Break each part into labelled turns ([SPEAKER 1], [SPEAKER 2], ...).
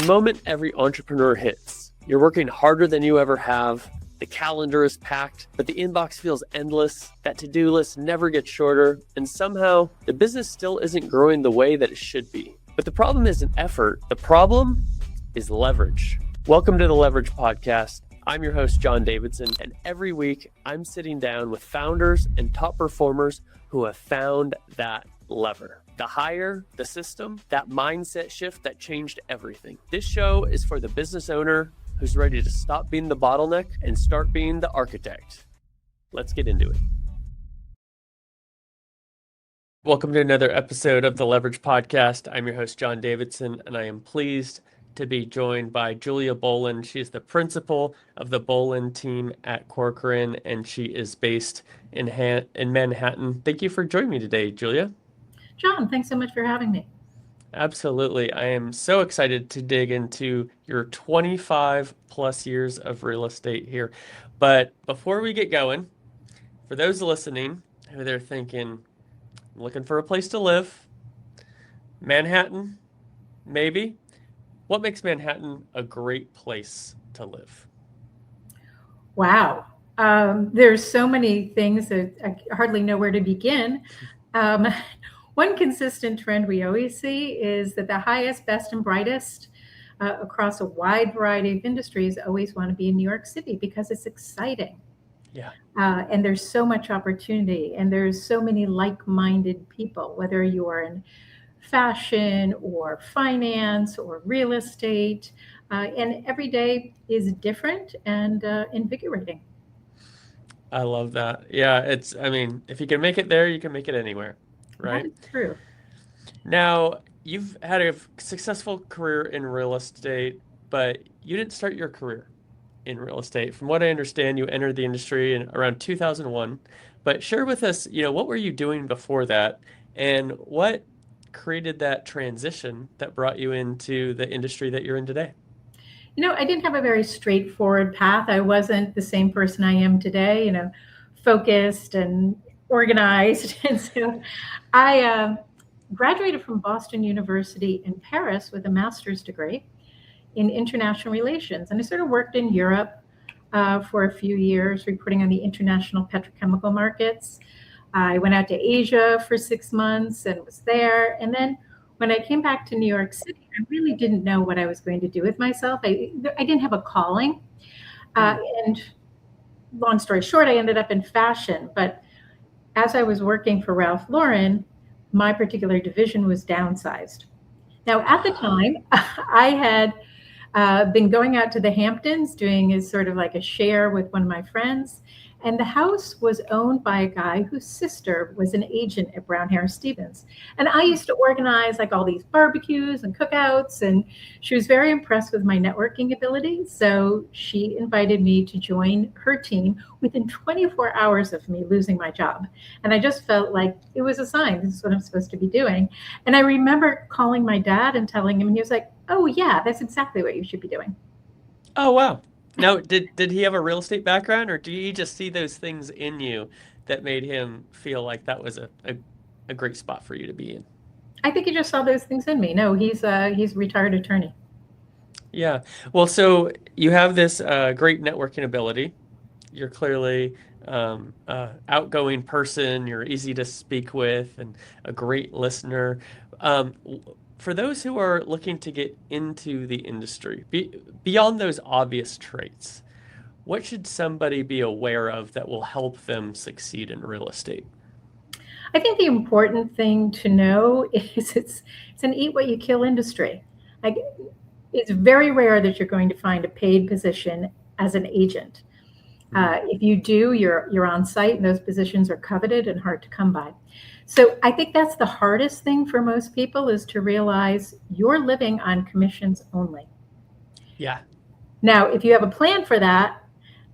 [SPEAKER 1] moment every entrepreneur hits. You're working harder than you ever have. The calendar is packed, but the inbox feels endless. That to-do list never gets shorter, and somehow the business still isn't growing the way that it should be. But the problem isn't effort. The problem is leverage. Welcome to the Leverage Podcast. I'm your host, John Davidson, and every week I'm sitting down with founders and top performers who have found that lever. The hire, the system, that mindset shift that changed everything. This show is for the business owner who's ready to stop being the bottleneck and start being the architect. Let's get into it. Welcome to another episode of the Leverage Podcast. I'm your host, John Davidson, and I am pleased to be joined by Julia Boland. She's the principal of the Boland team at Corcoran, and she is based in Manhattan. Thank you for joining me today, Julia.
[SPEAKER 2] John, thanks so much for having me.
[SPEAKER 1] Absolutely. I am so excited to dig into your 25 plus years of real estate here. But before we get going, for those listening who they're thinking, I'm looking for a place to live, Manhattan, maybe. What makes Manhattan a great place to live?
[SPEAKER 2] Wow. There's so many things that I hardly know where to begin. One consistent trend we always see is that the highest, best, and brightest across a wide variety of industries always want to be in New York City because it's exciting.
[SPEAKER 1] Yeah.
[SPEAKER 2] And there's so much opportunity, and there's so many like-minded people, whether you are in fashion or finance or real estate, and every day is different and invigorating.
[SPEAKER 1] I love that. Yeah, if you can make it there, you can make it anywhere. Right?
[SPEAKER 2] That is true.
[SPEAKER 1] Now, you've had a successful career in real estate, but you didn't start your career in real estate. From what I understand, you entered the industry in around 2001. But share with us, what were you doing before that, and what created that transition that brought you into the industry that you're in today?
[SPEAKER 2] I didn't have a very straightforward path. I wasn't the same person I am today, focused and organized. And so I graduated from Boston University in Paris with a master's degree in international relations. And I sort of worked in Europe for a few years, reporting on the international petrochemical markets. I went out to Asia for 6 months and was there. And then when I came back to New York City, I really didn't know what I was going to do with myself. I didn't have a calling. And long story short, I ended up in fashion. But as I was working for Ralph Lauren, my particular division was downsized. Now, at the time, I had been going out to the Hamptons, doing a sort of like a share with one of my friends. And the house was owned by a guy whose sister was an agent at Brown Harris Stevens. And I used to organize like all these barbecues and cookouts, and she was very impressed with my networking ability. So she invited me to join her team within 24 hours of me losing my job. And I just felt like it was a sign. This is what I'm supposed to be doing. And I remember calling my dad and telling him, and he was like, "Oh yeah, that's exactly what you should be doing."
[SPEAKER 1] Oh, wow. Now, did he have a real estate background, or do you just see those things in you that made him feel like that was a great spot for you to be in?
[SPEAKER 2] I think he just saw those things in me. No, he's a retired attorney.
[SPEAKER 1] Yeah. Well, so you have this great networking ability. You're clearly outgoing person. You're easy to speak with and a great listener. For those who are looking to get into the industry, beyond those obvious traits, what should somebody be aware of that will help them succeed in real estate?
[SPEAKER 2] I think the important thing to know is it's an eat what you kill industry. Like, it's very rare that you're going to find a paid position as an agent. If you do, you're on site, and those positions are coveted and hard to come by. So I think that's the hardest thing for most people, is to realize you're living on commissions only.
[SPEAKER 1] Yeah.
[SPEAKER 2] Now, if you have a plan for that,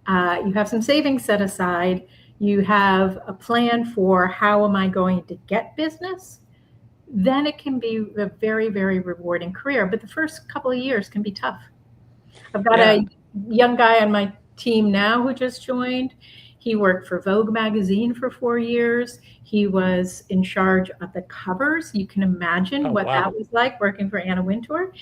[SPEAKER 2] you have some savings set aside, you have a plan for how am I going to get business, then it can be a very, very rewarding career. But the first couple of years can be tough. I've got a young guy on my team now who just joined. He worked for Vogue magazine for 4 years. He was in charge of the covers. You can imagine that was like, working for Anna Wintour.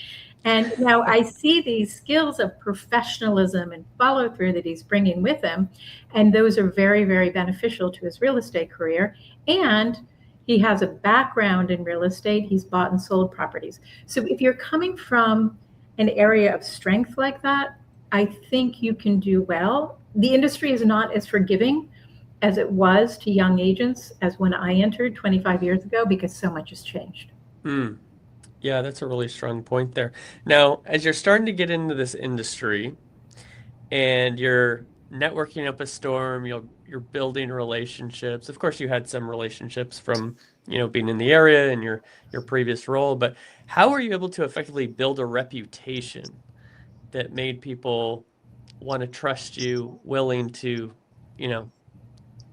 [SPEAKER 2] And now I see these skills of professionalism and follow through that he's bringing with him. And those are very, very beneficial to his real estate career. And he has a background in real estate. He's bought and sold properties. So if you're coming from an area of strength like that, I think you can do well. The industry is not as forgiving as it was to young agents as when I entered 25 years ago because so much has changed.
[SPEAKER 1] Mm. Yeah, that's a really strong point there. Now, as you're starting to get into this industry and you're networking up a storm, you're building relationships. Of course, you had some relationships from, being in the area and your previous role, but how were you able to effectively build a reputation that made people want to trust you, willing to,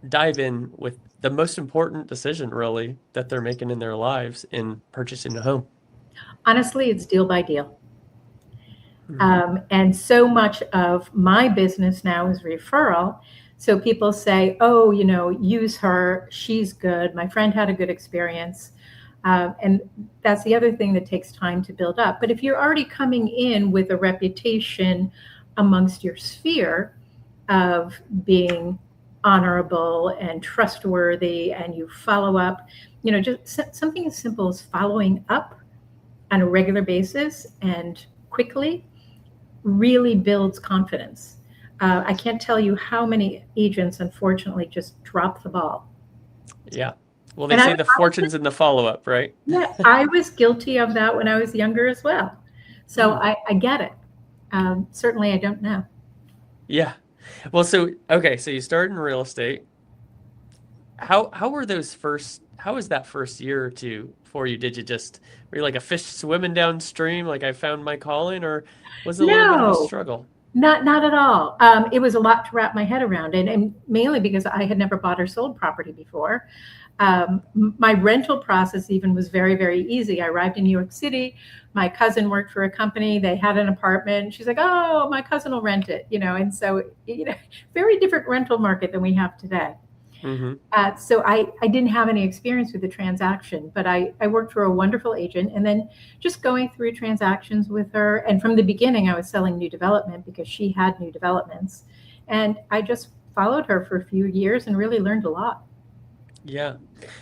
[SPEAKER 1] dive in with the most important decision really that they're making in their lives in purchasing a home?
[SPEAKER 2] Honestly, it's deal by deal.
[SPEAKER 1] Mm-hmm.
[SPEAKER 2] And so much of my business now is referral. So people say, oh, use her. She's good. My friend had a good experience. And that's the other thing that takes time to build up. But if you're already coming in with a reputation amongst your sphere of being honorable and trustworthy and you follow up, just something as simple as following up on a regular basis and quickly really builds confidence. I can't tell you how many agents, unfortunately, just drop the ball.
[SPEAKER 1] Yeah. Well, they say the fortune's in the follow-up, right?
[SPEAKER 2] Yeah, I was guilty of that when I was younger as well. So I get it. Certainly, I don't know.
[SPEAKER 1] Yeah. Well, so you started in real estate. How was that first year or two for you? Were you like a fish swimming downstream, like I found my calling, or was it a little bit of a
[SPEAKER 2] No,
[SPEAKER 1] struggle?
[SPEAKER 2] not at all. It was a lot to wrap my head around, and mainly because I had never bought or sold property before. My rental process even was very, very easy. I arrived in New York City. My cousin worked for a company. They had an apartment. She's like, "Oh, my cousin will rent it," and so very different rental market than we have today.
[SPEAKER 1] Mm-hmm.
[SPEAKER 2] So I didn't have any experience with the transaction, but I worked for a wonderful agent and then just going through transactions with her. And from the beginning, I was selling new development because she had new developments. And I just followed her for a few years and really learned a lot.
[SPEAKER 1] Yeah.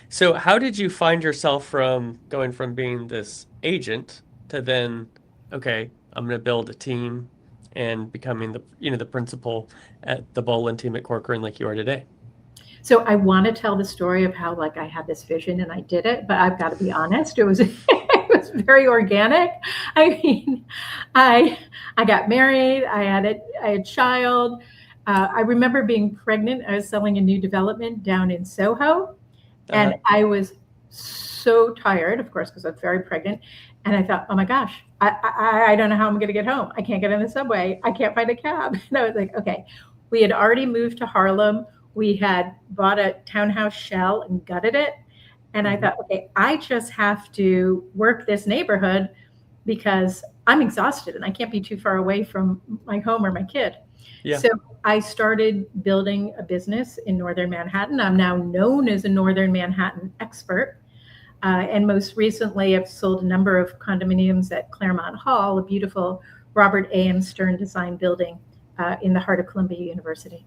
[SPEAKER 1] So how did you find yourself from going from being this agent to then, okay, I'm going to build a team and becoming the principal at the Boland team at Corcoran like you are today?
[SPEAKER 2] So I want to tell the story of how I had this vision and I did it, but I've got to be honest, it was it was very organic. I mean, I got married, I had a child. I remember being pregnant. I was selling a new development down in Soho, and I was so tired, of course, because I was very pregnant. And I thought, oh my gosh, I don't know how I'm going to get home. I can't get in the subway. I can't find a cab. And I was like, okay, we had already moved to Harlem. We had bought a townhouse shell and gutted it. And I thought, okay, I just have to work this neighborhood because I'm exhausted and I can't be too far away from my home or my kid.
[SPEAKER 1] Yeah.
[SPEAKER 2] So I started building a business in Northern Manhattan. I'm now known as a Northern Manhattan expert. And most recently, I've sold a number of condominiums at Claremont Hall, a beautiful Robert A.M. Stern design building in the heart of Columbia University.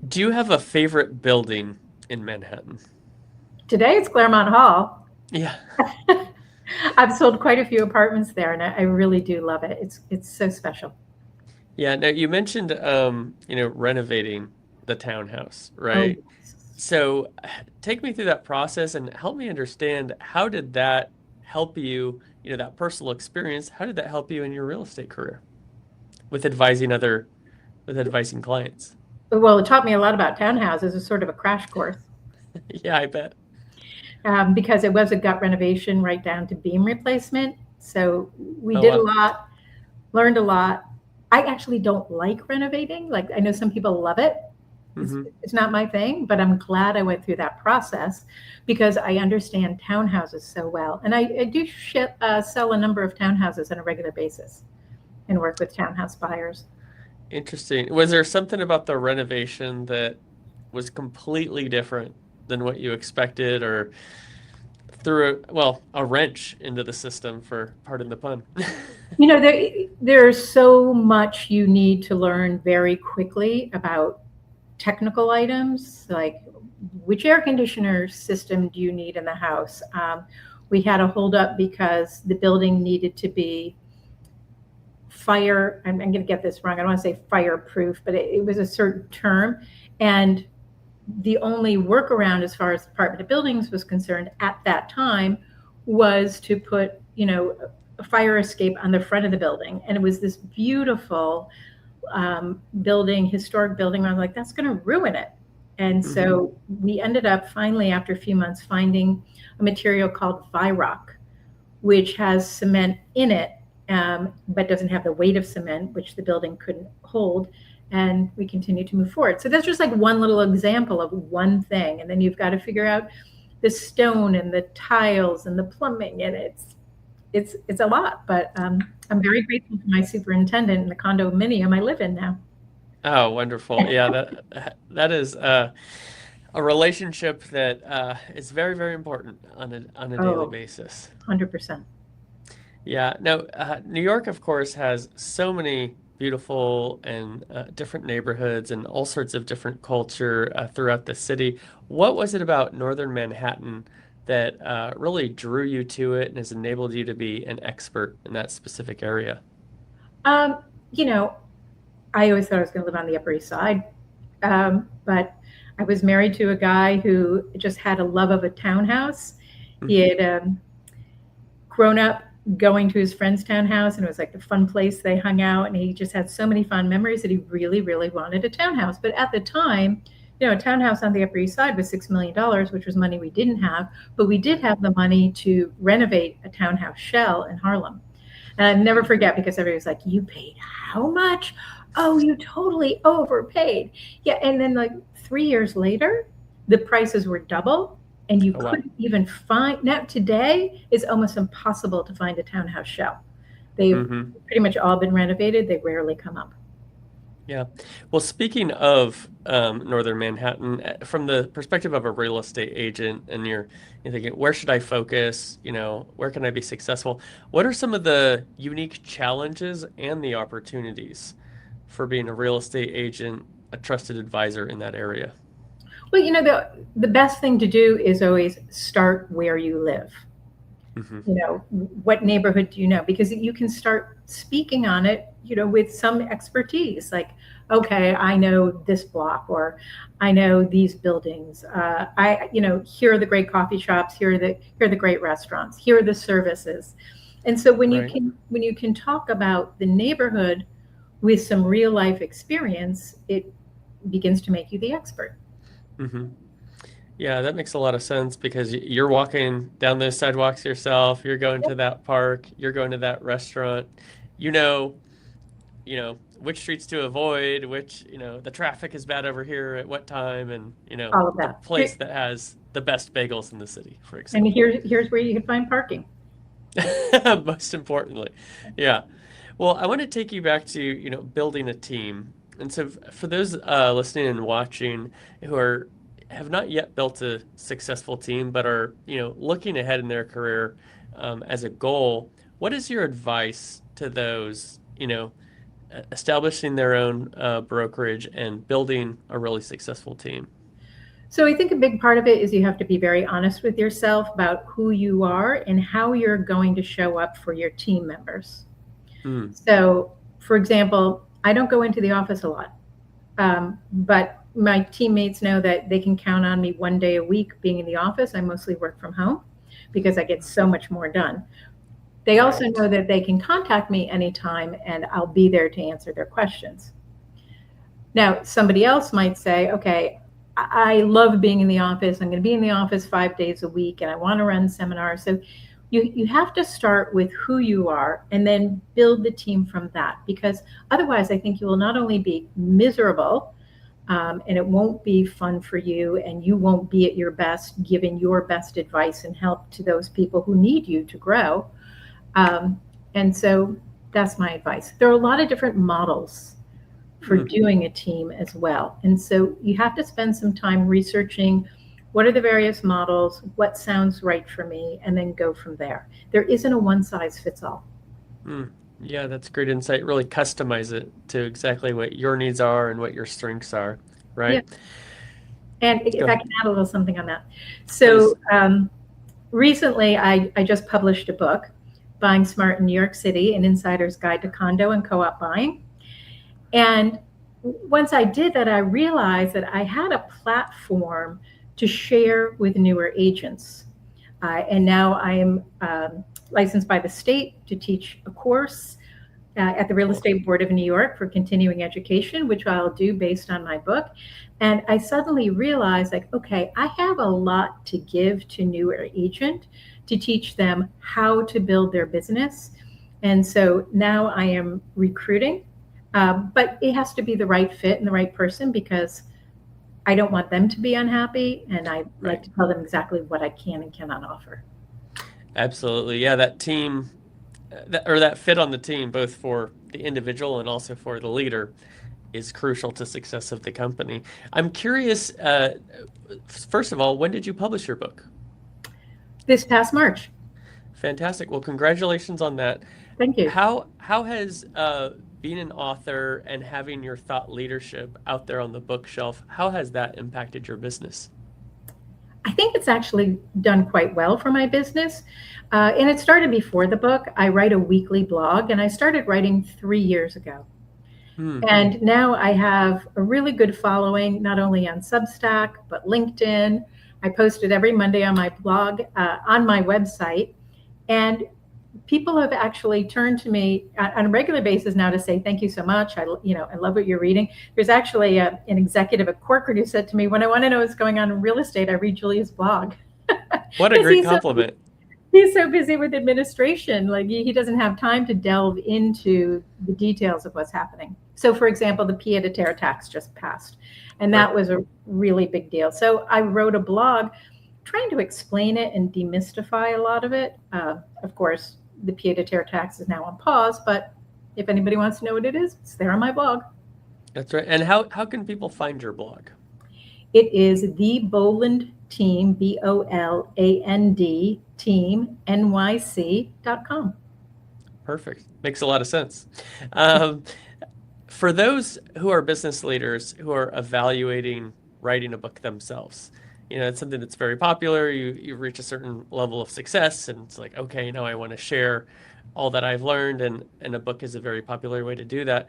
[SPEAKER 1] Do you have a favorite building in Manhattan?
[SPEAKER 2] Today it's Claremont Hall.
[SPEAKER 1] Yeah.
[SPEAKER 2] I've sold quite a few apartments there, and I really do love it. It's so special.
[SPEAKER 1] Yeah. Now you mentioned, renovating the townhouse, right?
[SPEAKER 2] Oh,
[SPEAKER 1] So take me through that process and help me understand how did that help you, that personal experience, how did that help you in your real estate career with advising clients?
[SPEAKER 2] well, it taught me a lot about townhouses. It's sort of a crash course.
[SPEAKER 1] Yeah, I bet.
[SPEAKER 2] Because it was a gut renovation right down to beam replacement. So we
[SPEAKER 1] Oh,
[SPEAKER 2] did a
[SPEAKER 1] wow.
[SPEAKER 2] lot, learned a lot. I actually don't like renovating. Like I know some people love it.
[SPEAKER 1] Mm-hmm.
[SPEAKER 2] It's not my thing, but I'm glad I went through that process because I understand townhouses so well. And I do sell a number of townhouses on a regular basis and work with townhouse buyers.
[SPEAKER 1] Interesting. Was there something about the renovation that was completely different than what you expected, or threw a wrench into the system, for pardon the pun.
[SPEAKER 2] There's so much you need to learn very quickly about technical items, like which air conditioner system do you need in the house? We had a holdup because the building needed to be I'm going to get this wrong. I don't want to say fireproof, but it was a certain term. And the only workaround as far as the Department of Buildings was concerned at that time was to put, a fire escape on the front of the building. And it was this beautiful historic building. I was like, that's going to ruin it. And so we ended up finally, after a few months, finding a material called Virock, which has cement in it, but doesn't have the weight of cement, which the building couldn't hold. And we continue to move forward. So that's just like one little example of one thing. And then you've got to figure out the stone and the tiles and the plumbing. And it's a lot, but I'm very grateful to my superintendent in the condominium I live in now.
[SPEAKER 1] Oh, wonderful. Yeah, that is a relationship that is very, very important on a daily basis.
[SPEAKER 2] 100%.
[SPEAKER 1] Yeah. Now, New York, of course, has so many beautiful and different neighborhoods and all sorts of different culture throughout the city. What was it about Northern Manhattan that really drew you to it and has enabled you to be an expert in that specific area?
[SPEAKER 2] You know, I always thought I was going to live on the Upper East Side, but I was married to a guy who just had a love of a townhouse. He had grown up going to his friend's townhouse, and it was like the fun place they hung out, and he just had so many fond memories that he really, really wanted a townhouse. But at the time, a townhouse on the Upper East Side was $6 million, which was money we didn't have, but we did have the money to renovate a townhouse shell in Harlem. And I'll never forget, because everybody was like, you paid how much? Oh, you totally overpaid. Yeah. And then like 3 years later, the prices were double, and you couldn't even find. Now today it's almost impossible to find a townhouse shell. They've pretty much all been renovated. They rarely come up.
[SPEAKER 1] Yeah. Well, speaking of Northern Manhattan, from the perspective of a real estate agent, and you're thinking, where should I focus? Where can I be successful? What are some of the unique challenges and the opportunities for being a real estate agent, a trusted advisor in that area?
[SPEAKER 2] Well, the best thing to do is always start where you live. What neighborhood do you know? Because you can start speaking on it, with some expertise. Like, okay, I know this block, or I know these buildings. Here are the great coffee shops. Here are the great restaurants. Here are the services. And so when you can talk about the neighborhood with some real life experience, it begins to make you the expert.
[SPEAKER 1] Yeah, that makes a lot of sense, because you're walking down those sidewalks yourself. You're going to that park. You're going to that restaurant. Which streets to avoid, which, the traffic is bad over here at what time, and,
[SPEAKER 2] all of that.
[SPEAKER 1] The place that has the best bagels in the city, for example.
[SPEAKER 2] And here's where you can find parking.
[SPEAKER 1] Most importantly. Yeah. Well, I want to take you back to, building a team. And so for those listening and watching who have not yet built a successful team, but are, looking ahead in their career as a goal, what is your advice to those, establishing their own brokerage and building a really successful team?
[SPEAKER 2] So I think a big part of it is you have to be very honest with yourself about who you are and how you're going to show up for your team members. So, for example, I don't go into the office a lot, but my teammates know that they can count on me one day a week being in the office. I mostly work from home because I get so much more done. They also know that they can contact me anytime, and I'll be there to answer their questions. Now, somebody else might say, okay, I love being in the office. I'm going to be in the office 5 days a week, and I want to run seminars. So you have to start with who you are and then build the team from that, because otherwise I think you will not only be miserable, and it won't be fun for you, and you won't be at your best giving your best advice and help to those people who need you to grow. And so that's my advice. There are a lot of different models for doing a team as well. And so you have to spend some time researching what are the various models, what sounds right for me, and then go from there. There isn't a one size fits all.
[SPEAKER 1] Mm. Yeah, that's great insight. Really customize it to exactly what your needs are and what your strengths are,
[SPEAKER 2] Yeah.
[SPEAKER 1] right?
[SPEAKER 2] And
[SPEAKER 1] Go
[SPEAKER 2] if I
[SPEAKER 1] ahead,
[SPEAKER 2] can add a little something on that.
[SPEAKER 1] please.
[SPEAKER 2] So recently, I just published a book, Buying Smart in New York City, An Insider's Guide to Condo and Co-op Buying. And once I did that, I realized that I had a platform to share with newer agents. And now I am licensed by the state to teach a course at the Real
[SPEAKER 1] Cool.
[SPEAKER 2] Estate Board of New York for continuing education, which I'll do based on my book. And I suddenly realized, like, okay, I have a lot to give to newer agent to teach them how to build their business. And so now I am recruiting, but it has to be the right fit and the right person because I don't want them to be unhappy. And I like
[SPEAKER 1] Right.
[SPEAKER 2] to tell them exactly what I can and cannot offer.
[SPEAKER 1] Absolutely. Yeah, that team that fit on the team, both for the individual and also for the leader, is crucial to success of the company. I'm curious, first of all, when did you publish your book?
[SPEAKER 2] This past March.
[SPEAKER 1] Fantastic. Well, congratulations on that.
[SPEAKER 2] Thank you.
[SPEAKER 1] How has being an author and having your thought leadership out there on the bookshelf, how has that impacted your business?
[SPEAKER 2] I think it's actually done quite well for my business. And it started before the book. I write a weekly blog, and I started writing 3 years ago.
[SPEAKER 1] Hmm.
[SPEAKER 2] And now I have a really good following, not only on Substack, but LinkedIn. I post it every Monday on my blog, on my website. And people have actually turned to me on a regular basis now to say, thank you so much. I love what you're reading. There's actually an executive at Corcoran who said to me, when I want to know what's going on in real estate, I read Julia's blog.
[SPEAKER 1] What a
[SPEAKER 2] Because
[SPEAKER 1] great compliment.
[SPEAKER 2] he's so busy with administration, like he doesn't have time to delve into the details of what's happening. So, for example, the pied-à-terre tax just passed, and
[SPEAKER 1] Right.
[SPEAKER 2] that was a really big deal. So I wrote a blog trying to explain it and demystify a lot of it. Of course, the pied-à-terre tax is now on pause, but if anybody wants to know what it is, it's there on my blog.
[SPEAKER 1] That's right. And how can people find your blog?
[SPEAKER 2] It is the Boland team, BOLAND team, NYC.com.
[SPEAKER 1] Perfect. Makes a lot of sense. Um, for those who are business leaders who are evaluating writing a book themselves, it's something that's very popular. You reach a certain level of success, and it's like, okay, now I want to share all that I've learned, and a book is a very popular way to do that.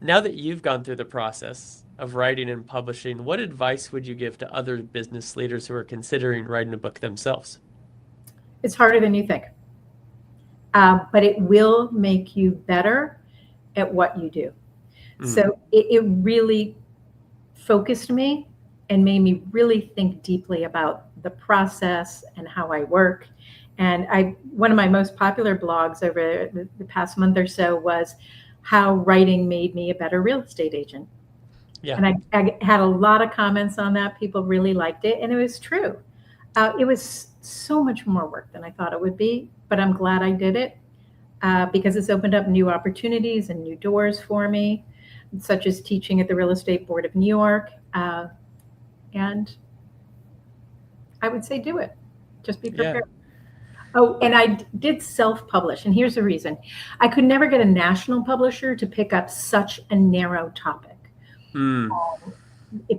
[SPEAKER 1] Now that you've gone through the process of writing and publishing, what advice would you give to other business leaders who are considering writing a book themselves?
[SPEAKER 2] It's harder than you think, but it will make you better at what you do. So it really focused me and made me really think deeply about the process and how I work. And one of my most popular blogs over the past month or so was how writing made me a better real estate agent.
[SPEAKER 1] Yeah.
[SPEAKER 2] And I had a lot of comments on that. People really liked it, and it was true. It was so much more work than I thought it would be, but I'm glad I did it because it's opened up new opportunities and new doors for me, such as teaching at the Real Estate Board of New York. And I would say do it. Just be prepared.
[SPEAKER 1] Yeah.
[SPEAKER 2] Oh, and I did self-publish, and here's the reason. I could never get a national publisher to pick up such a narrow topic.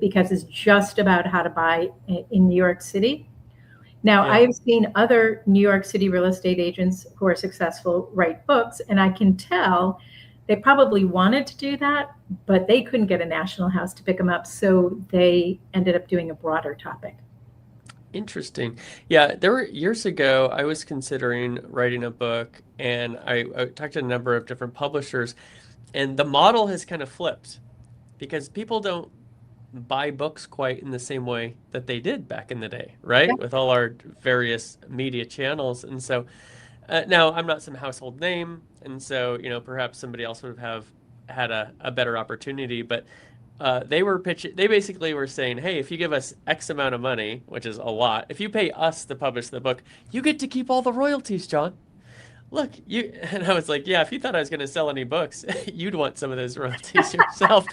[SPEAKER 2] Because it's just about how to buy in New York City. Now,
[SPEAKER 1] Yeah.
[SPEAKER 2] I have seen other New York City real estate agents who are successful write books, and I can tell they probably wanted to do that, but they couldn't get a national house to pick them up, so they ended up doing a broader topic.
[SPEAKER 1] Interesting. Yeah, there were years ago, I was considering writing a book, and I talked to a number of different publishers, and the model has kind of flipped because people don't buy books quite in the same way that they did back in the day, right?
[SPEAKER 2] Yeah.
[SPEAKER 1] With all our various media channels. And so now I'm not some household name, and so, perhaps somebody else would have had a better opportunity, but they basically were saying, hey, if you give us X amount of money, which is a lot, if you pay us to publish the book, you get to keep all the royalties, John. look, you, and I was like, yeah, if you thought I was going to sell any books, you'd want some of those royalties yourself.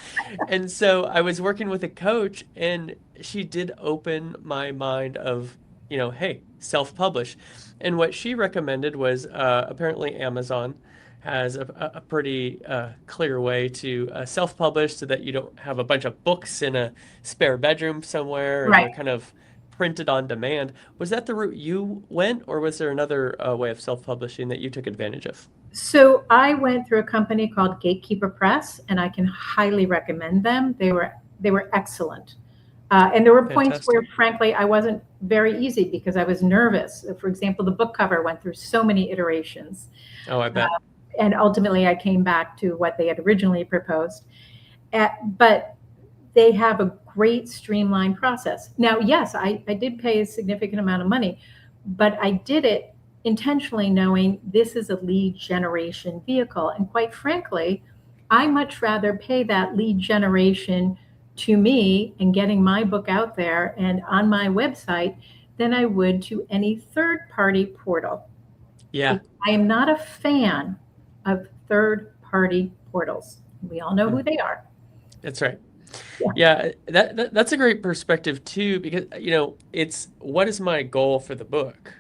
[SPEAKER 1] And so I was working with a coach, and she did open my mind of, hey, self-publish. And what she recommended was apparently Amazon has a pretty clear way to self-publish so that you don't have a bunch of books in a spare bedroom somewhere and
[SPEAKER 2] Right.
[SPEAKER 1] they're kind of printed on demand. Was that the route you went, or was there another way of self-publishing that you took advantage of?
[SPEAKER 2] So I went through a company called Gatekeeper Press, and I can highly recommend them. They were excellent. And there were points where,
[SPEAKER 1] Fantastic.
[SPEAKER 2] frankly, I wasn't very easy because I was nervous. For example, the book cover went through so many iterations.
[SPEAKER 1] Oh, I bet.
[SPEAKER 2] And ultimately, I came back to what they had originally proposed. But they have a great streamlined process. Now, yes, I did pay a significant amount of money, but I did it intentionally knowing this is a lead generation vehicle. And quite frankly, I much rather pay that lead generation to me and getting my book out there and on my website than I would to any third party portal.
[SPEAKER 1] Yeah.
[SPEAKER 2] I am not a fan of third party portals. We all know who they are.
[SPEAKER 1] That's right.
[SPEAKER 2] Yeah.
[SPEAKER 1] Yeah, that's a great perspective too, because it's what is my goal for the book,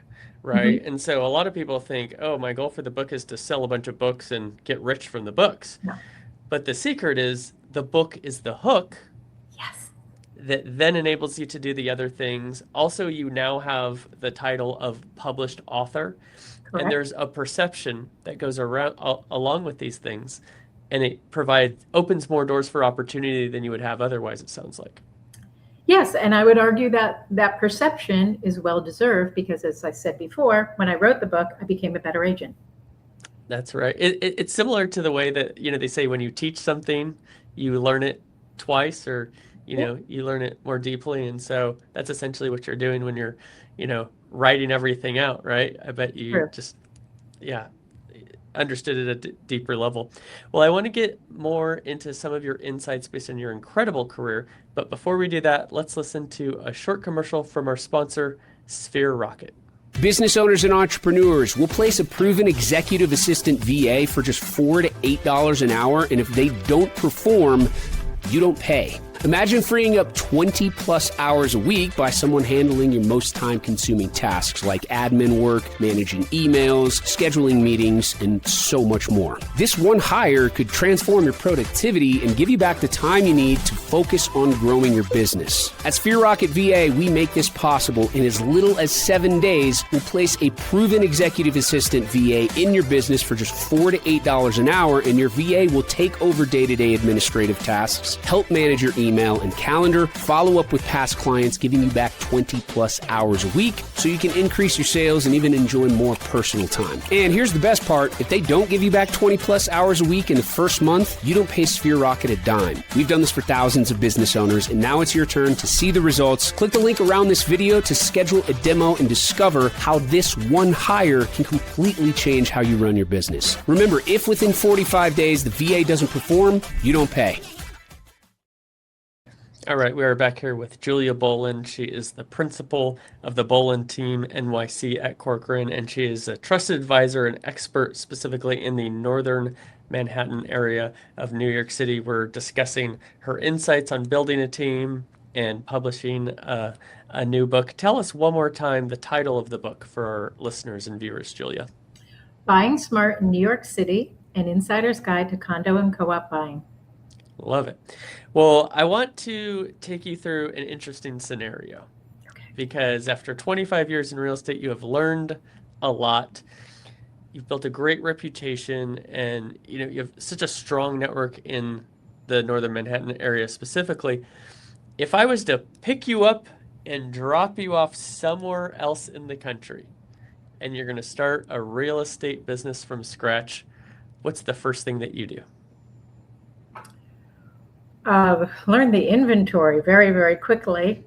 [SPEAKER 1] right?
[SPEAKER 2] Mhm.
[SPEAKER 1] And so a lot of people think, oh, my goal for the book is to sell a bunch of books and get rich from the books.
[SPEAKER 2] No.
[SPEAKER 1] But the secret is the book is the hook
[SPEAKER 2] Yes.
[SPEAKER 1] that then enables you to do the other things. Also, you now have the title of published author, and
[SPEAKER 2] Correct.
[SPEAKER 1] there's a perception that goes around along with these things, and it opens more doors for opportunity than you would have otherwise, it sounds like.
[SPEAKER 2] Yes, and I would argue that that perception is well deserved because, as I said before, when I wrote the book, I became a better agent.
[SPEAKER 1] That's right. It's similar to the way that, they say when you teach something, you learn it twice, or,
[SPEAKER 2] Yeah.
[SPEAKER 1] you learn it more deeply. And so that's essentially what you're doing when you're, writing everything out, right? I bet you
[SPEAKER 2] True.
[SPEAKER 1] just, yeah, understood it at a deeper level. Well, I want to get more into some of your insights based on your incredible career. But before we do that, let's listen to a short commercial from our sponsor, Sphere Rocket.
[SPEAKER 3] Business owners and entrepreneurs will place a proven executive assistant VA for just $4 to $8 an hour, and if they don't perform, you don't pay. Imagine freeing up 20 plus hours a week by someone handling your most time-consuming tasks like admin work, managing emails, scheduling meetings, and so much more. This one hire could transform your productivity and give you back the time you need to focus on growing your business. At Sphere Rocket VA, we make this possible in as little as 7 days. We'll place a proven executive assistant VA in your business for just $4 to $8 an hour, and your VA will take over day-to-day administrative tasks, help manage your email and calendar, follow up with past clients, giving you back 20 plus hours a week so you can increase your sales and even enjoy more personal time. And here's the best part. If they don't give you back 20 plus hours a week in the first month, you don't pay Sphere Rocket a dime. We've done this for thousands of business owners, and now it's your turn to see the results. Click the link around this video to schedule a demo and discover how this one hire can completely change how you run your business. Remember, if within 45 days the VA doesn't perform, you don't pay.
[SPEAKER 1] All right, we are back here with Julia Boland. She is the principal of the Boland team NYC at Corcoran, and she is a trusted advisor and expert specifically in the northern Manhattan area of New York City. We're discussing her insights on building a team and publishing a new book. Tell us one more time the title of the book for our listeners and viewers, Julia.
[SPEAKER 2] Buying Smart in New York City, an insider's guide to condo and co-op buying.
[SPEAKER 1] Love it. Well, I want to take you through an interesting scenario because after 25 years in real estate, you have learned a lot. You've built a great reputation, and you have such a strong network in the northern Manhattan area specifically. If I was to pick you up and drop you off somewhere else in the country, and you're going to start a real estate business from scratch, what's the first thing that you do?
[SPEAKER 2] Learn the inventory very, very quickly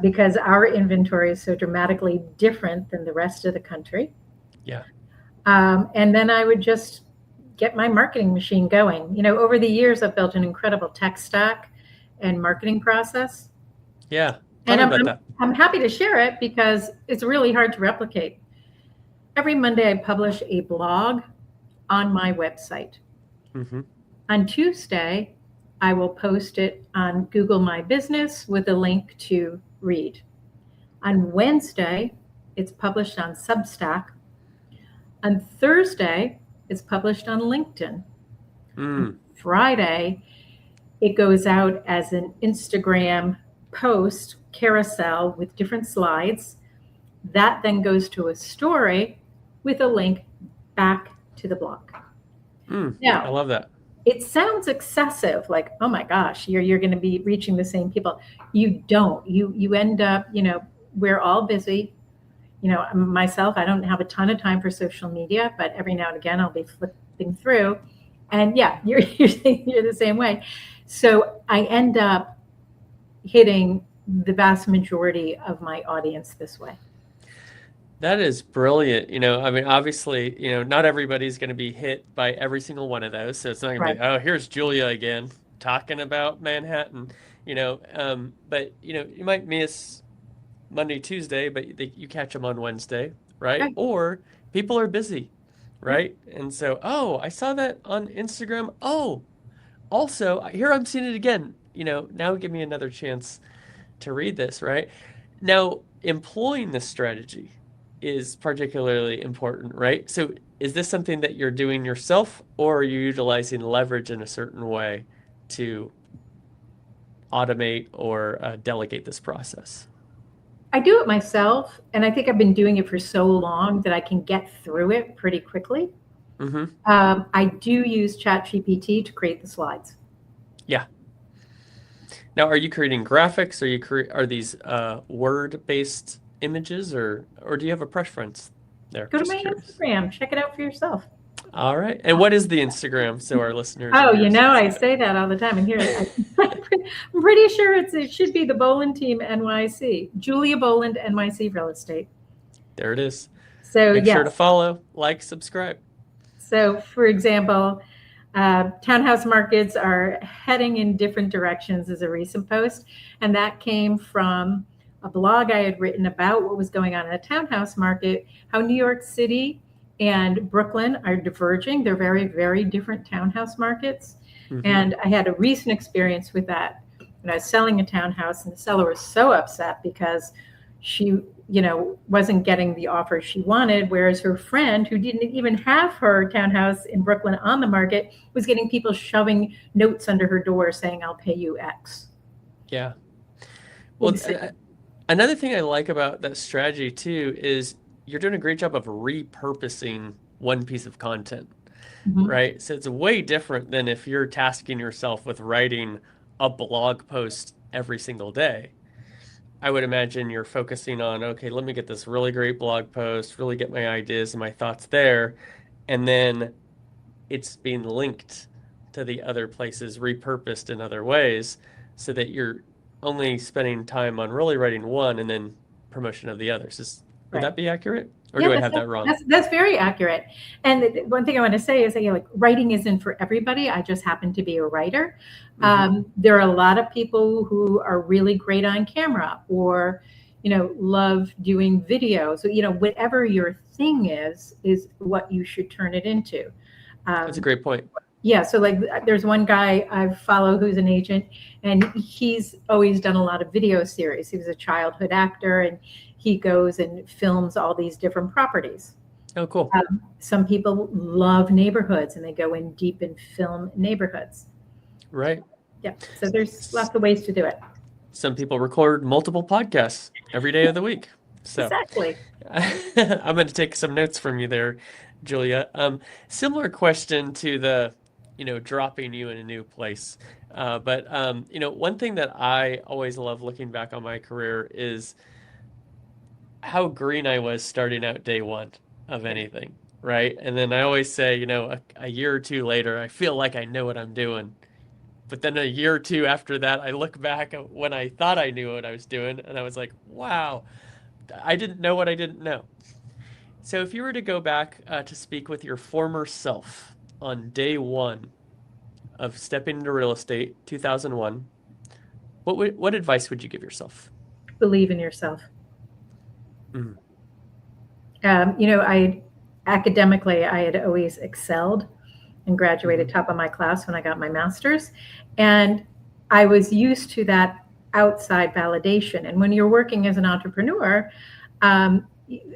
[SPEAKER 2] because our inventory is so dramatically different than the rest of the country.
[SPEAKER 1] Yeah.
[SPEAKER 2] And then I would just get my marketing machine going. Over the years, I've built an incredible tech stack and marketing process.
[SPEAKER 1] Yeah.
[SPEAKER 2] And
[SPEAKER 1] Tell me about that.
[SPEAKER 2] I'm happy to share it because it's really hard to replicate. every Monday I publish a blog on my website.
[SPEAKER 1] Mm-hmm.
[SPEAKER 2] On Tuesday, I will post it on Google My Business with a link to read. On Wednesday, it's published on Substack. On Thursday, it's published on LinkedIn. On Friday, it goes out as an Instagram post carousel with different slides. That then goes to a story with a link back to the blog. Now,
[SPEAKER 1] I love that.
[SPEAKER 2] It sounds excessive, like, oh my gosh, you're going to be reaching the same people. You don't. You end up, we're all busy. Myself, I don't have a ton of time for social media, but every now and again I'll be flipping through. And yeah, you're the same way. So I end up hitting the vast majority of my audience this way.
[SPEAKER 1] That is brilliant. I mean, obviously, not everybody's going to be hit by every single one of those. So it's not going to be, oh, here's Julia again talking about Manhattan, but, you might miss Monday, Tuesday, but you catch them on Wednesday, right?
[SPEAKER 2] Right.
[SPEAKER 1] Or people are busy, right? And so, oh, I saw that on Instagram. Oh, also, here I'm seeing it again. Now give me another chance to read this, right? Now, employing this strategy is particularly important, right? So is this something that you're doing yourself, or are you utilizing leverage in a certain way to automate or delegate this process?
[SPEAKER 2] I do it myself, and I think I've been doing it for so long that I can get through it pretty quickly.
[SPEAKER 1] Mm-hmm.
[SPEAKER 2] I do use ChatGPT to create the slides.
[SPEAKER 1] Yeah. Now, are you creating graphics? Are these word-based images, or do you have a preference there?
[SPEAKER 2] Go to my Instagram, check it out for yourself.
[SPEAKER 1] All right. And what is the Instagram, so our listeners?
[SPEAKER 2] Oh, I say that all the time. And here, I'm pretty sure it should be the Boland Team NYC, Julia Boland NYC Real Estate.
[SPEAKER 1] There it is.
[SPEAKER 2] So
[SPEAKER 1] make sure to follow, like, subscribe.
[SPEAKER 2] So, for example, townhouse markets are heading in different directions is a recent post, and that came from a blog I had written about what was going on in the townhouse market, how New York City and Brooklyn are diverging. They're very, very different townhouse markets. Mm-hmm. And I had a recent experience with that when I was selling a townhouse, and the seller was so upset because she, wasn't getting the offer she wanted, whereas her friend, who didn't even have her townhouse in Brooklyn on the market, was getting people shoving notes under her door saying, I'll pay you X.
[SPEAKER 1] Yeah. Well, another thing I like about that strategy too is you're doing a great job of repurposing one piece of content, mm-hmm. right? So it's way different than if you're tasking yourself with writing a blog post every single day. I would imagine you're focusing on, okay, let me get this really great blog post, really get my ideas and my thoughts there. And then it's being linked to the other places, repurposed in other ways, so that you're only spending time on really writing one and then promotion of the others. Would that be accurate? Or do I have that wrong?
[SPEAKER 2] That's very accurate. And one thing I want to say is that writing isn't for everybody. I just happen to be a writer. Mm-hmm. There are a lot of people who are really great on camera or, love doing videos. So, whatever your thing is what you should turn it into.
[SPEAKER 1] That's a great point.
[SPEAKER 2] Yeah. So there's one guy I follow who's an agent, and he's always done a lot of video series. He was a childhood actor, and he goes and films all these different properties.
[SPEAKER 1] Oh, cool.
[SPEAKER 2] Some people love neighborhoods, and they go in deep and film neighborhoods.
[SPEAKER 1] Right.
[SPEAKER 2] Yeah. So there's lots of ways to do it.
[SPEAKER 1] Some people record multiple podcasts every day of the week. So
[SPEAKER 2] exactly.
[SPEAKER 1] I'm going to take some notes from you there, Julia. Similar question to the, dropping you in a new place. But one thing that I always love looking back on my career is how green I was starting out day one of anything, right? And then I always say, a year or two later, I feel like I know what I'm doing. But then a year or two after that, I look back at when I thought I knew what I was doing, and I was like, wow, I didn't know what I didn't know. So if you were to go back to speak with your former self on day one of stepping into real estate, 2001, what advice would you give yourself?
[SPEAKER 2] Believe in yourself.
[SPEAKER 1] Mm-hmm.
[SPEAKER 2] academically, I had always excelled and graduated top of my class when I got my master's. And I was used to that outside validation. And when you're working as an entrepreneur,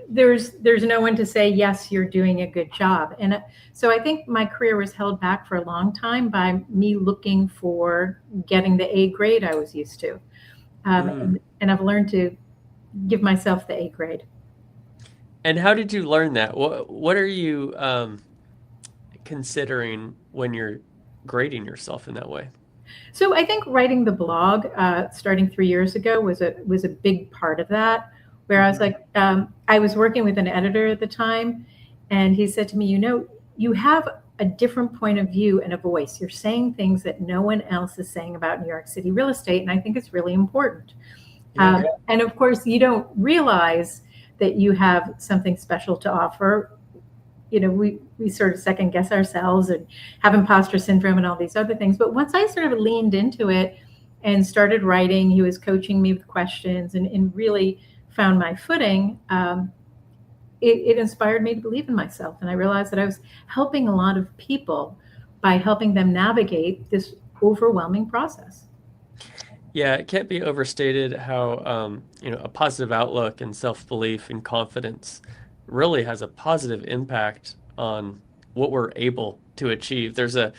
[SPEAKER 2] there's no one to say, yes, you're doing a good job. And so I think my career was held back for a long time by me looking for getting the A grade I was used to. And I've learned to give myself the A grade.
[SPEAKER 1] And how did you learn that? What are you considering when you're grading yourself in that way?
[SPEAKER 2] So I think writing the blog, starting 3 years ago, was a big part of that. Where I was like, I was working with an editor at the time, and he said to me, you have a different point of view and a voice. You're saying things that no one else is saying about New York City real estate, and I think it's really important.
[SPEAKER 1] Yeah.
[SPEAKER 2] And of course, you don't realize that you have something special to offer. We sort of second guess ourselves and have imposter syndrome and all these other things. But once I sort of leaned into it and started writing, he was coaching me with questions and really found my footing. It inspired me to believe in myself. And I realized that I was helping a lot of people by helping them navigate this overwhelming process.
[SPEAKER 1] Yeah, it can't be overstated how a positive outlook and self-belief and confidence really has a positive impact on what we're able to achieve. There's a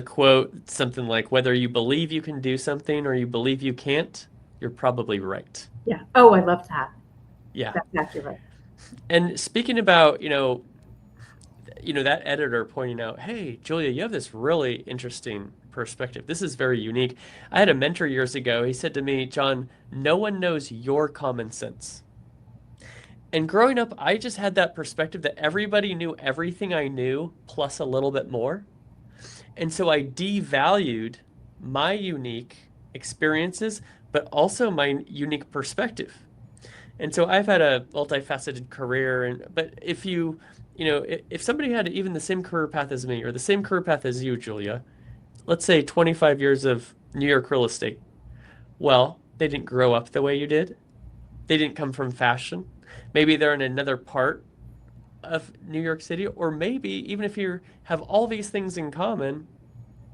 [SPEAKER 1] quote, something like, whether you believe you can do something or you believe you can't, you're probably right.
[SPEAKER 2] Yeah. Oh, I love that.
[SPEAKER 1] Yeah.
[SPEAKER 2] That's exactly right.
[SPEAKER 1] And speaking about, that editor pointing out, hey, Julia, you have this really interesting perspective. This is very unique. I had a mentor years ago. He said to me, John, no one knows your common sense. And growing up, I just had that perspective that everybody knew everything I knew plus a little bit more. And so I devalued my unique experiences, but also my unique perspective. And so I've had a multifaceted career, but if if somebody had even the same career path as me or the same career path as you, Julia, let's say 25 years of New York real estate, well, they didn't grow up the way you did. They didn't come from fashion. Maybe they're in another part of New York City, or maybe even if you have all these things in common,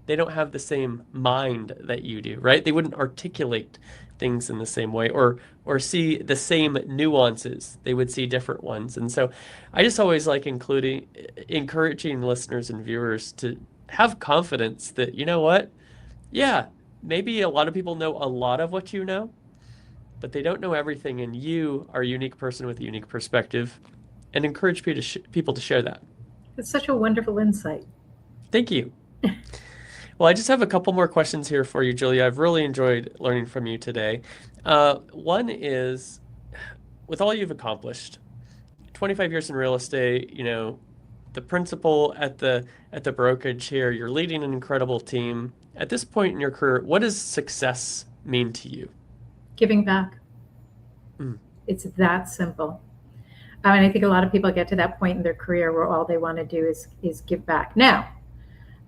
[SPEAKER 1] they don't have the same mind that you do, right? They wouldn't articulate things in the same way or see the same nuances. They would see different ones. And so I just always like encouraging listeners and viewers to have confidence that, you know what? Yeah, maybe a lot of people know a lot of what you know, but they don't know everything. And you are a unique person with a unique perspective, and encourage people to share that.
[SPEAKER 2] It's such a wonderful insight.
[SPEAKER 1] Thank you. Well, I just have a couple more questions here for you, Julia. I've really enjoyed learning from you today. One is, with all you've accomplished, 25 years in real estate, the principal at the brokerage here, you're leading an incredible team. At this point in your career, what does success mean to you?
[SPEAKER 2] Giving back. It's that simple. I think a lot of people get to that point in their career where all they want to do is give back. Now,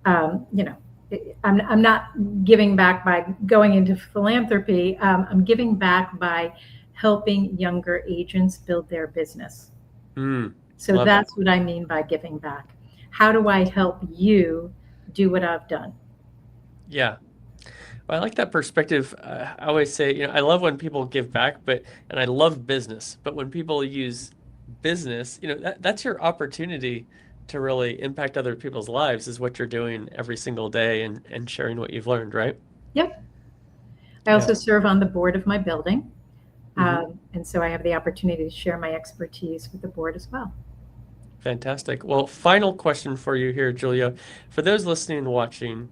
[SPEAKER 2] I'm not giving back by going into philanthropy. I'm giving back by helping younger agents build their business. So that's what I mean by giving back. How do I help you do what I've done? Yeah.
[SPEAKER 1] Well, I like that perspective. I always say, I love when people give back, and I love business, but when people use business, that's your opportunity to really impact other people's lives, is what you're doing every single day and sharing what you've learned, right?
[SPEAKER 2] Yep. I also serve on the board of my building. And so I have the opportunity to share my expertise with the board as well.
[SPEAKER 1] Fantastic. Well, final question for you here, Julia. For those listening and watching,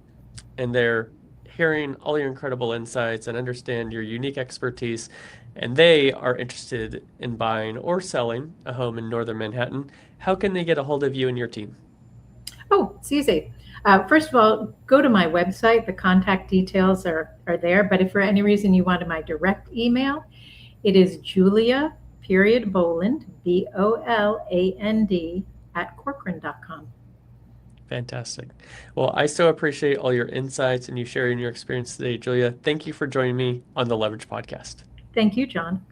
[SPEAKER 1] and they're hearing all your incredible insights and understand your unique expertise, and they are interested in buying or selling a home in Northern Manhattan, how can they get a hold of you and your team?
[SPEAKER 2] Oh, it's easy. First of all, go to my website. The contact details are there. But if for any reason you wanted my direct email, it is Julia, Boland, BOLAND, @Corcoran.com.
[SPEAKER 1] Fantastic. Well, I so appreciate all your insights and you sharing your experience today, Julia. Thank you for joining me on the Leverage Podcast.
[SPEAKER 2] Thank you, John.